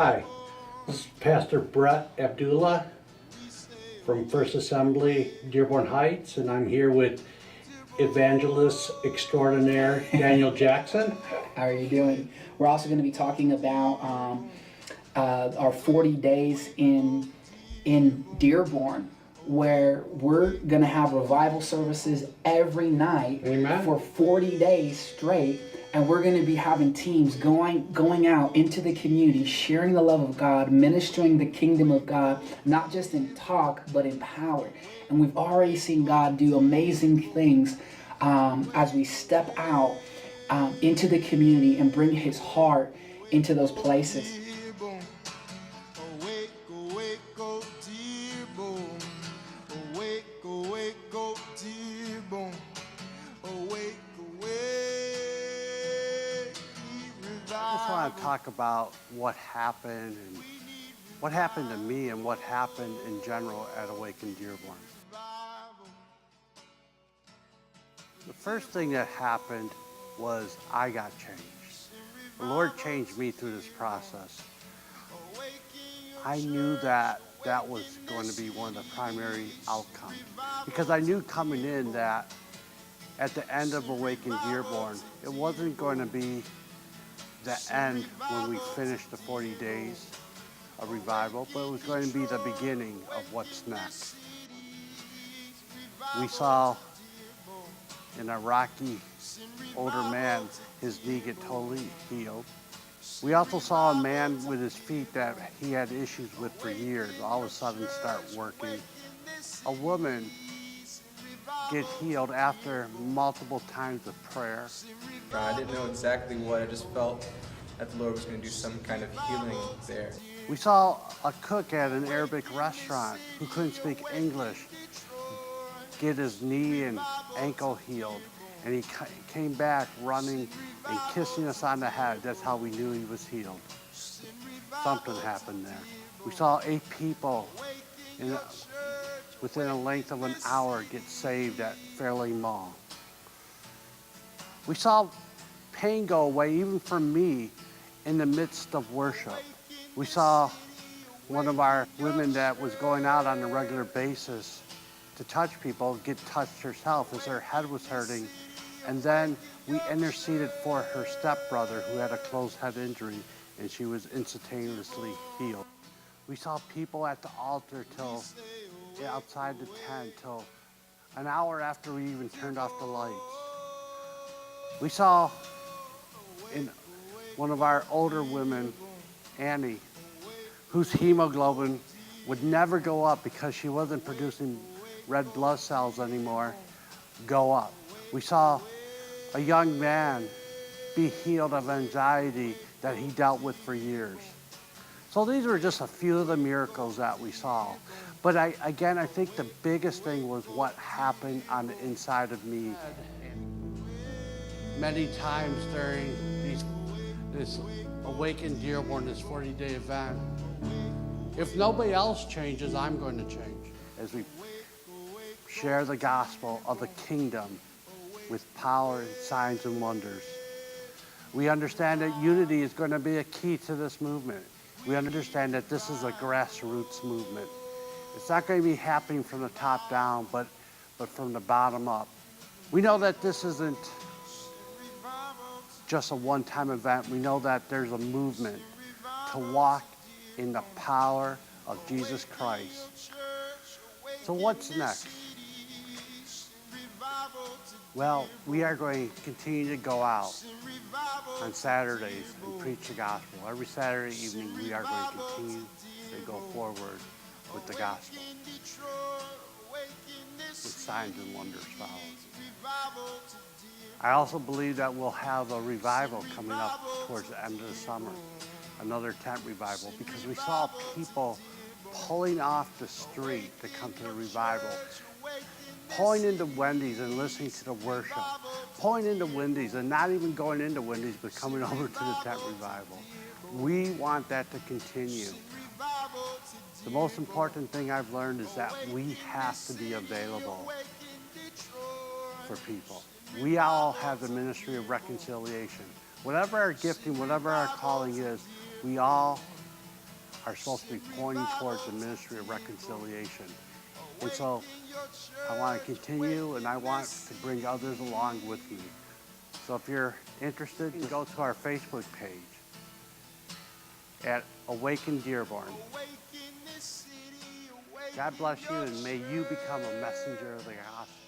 Hi, this is Pastor Bret Abdullah from First Assembly, Dearborn Heights, and I'm here with evangelist extraordinaire Daniel Jackson. How are you doing? We're also going to be talking about our 40 days in Dearborn, where we're going to have revival services every night. Amen. For 40 days straight, and we're going to be having teams going out into the community, sharing the love of God, ministering the kingdom of God, not just in talk, but in power. And we've already seen God do amazing things as we step out into the community and bring His heart into those places. I just want to talk about what happened to me and what happened in general at Awaken Dearborn. The first thing that happened was I got changed. The Lord changed me through this process. I knew that was going to be one of the primary outcomes, because I knew coming in that at the end of Awaken Dearborn, it wasn't going to be the end when we finished the 40 days of revival, but it was going to be the beginning of what's next. We saw an Iraqi older man, his knee get totally healed. We also saw a man with his feet that he had issues with for years, all of a sudden start working. A woman get healed after multiple times of prayer. I didn't know exactly what, I just felt that the Lord was going to do some kind of healing there. We saw a cook at an Arabic restaurant who couldn't speak English get his knee and ankle healed, and he came back running and kissing us on the head. That's how we knew he was healed. Something happened there. We saw 8 people within a length of an hour get saved at Fairlane Mall. We saw pain go away, even for me, in the midst of worship. We saw one of our women that was going out on a regular basis to touch people get touched herself as her head was hurting. And then we interceded for her stepbrother who had a closed head injury, and she was instantaneously healed. We saw people at the altar till outside the tent till an hour after we even turned off the lights. We saw in one of our older women, Annie, whose hemoglobin would never go up because she wasn't producing red blood cells anymore, go up. We saw a young man be healed of anxiety that he dealt with for years. So these were just a few of the miracles that we saw. But I think the biggest thing was what happened on the inside of me. Many times during this Awaken Dearborn, this 40-day event, if nobody else changes, I'm going to change. As we share the gospel of the kingdom with power, signs, and wonders. We understand that unity is going to be a key to this movement. We understand that this is a grassroots movement. It's not going to be happening from the top down, but from the bottom up. We know that this isn't just a one-time event. We know that there's a movement to walk in the power of Jesus Christ. So what's next? Well, we are going to continue to go out on Saturdays and preach the gospel. Every Saturday evening, we are going to continue to go forward with the gospel, with signs and wonders follow. I also believe that we'll have a revival coming up towards the end of the summer, another tent revival, because we saw people pulling off the street to come to the revival, pulling into Wendy's and listening to the worship, pulling into Wendy's and not even going into Wendy's, but coming over to the tent revival. We want that to continue. The most important thing I've learned is that we have to be available for people. We all have the ministry of reconciliation. Whatever our gifting, whatever our calling is, we all are supposed to be pointing towards the ministry of reconciliation. And so I want to continue, and I want to bring others along with me. So if you're interested, go to our Facebook page at Awaken Dearborn. God bless you, and may you become a messenger of the gospel.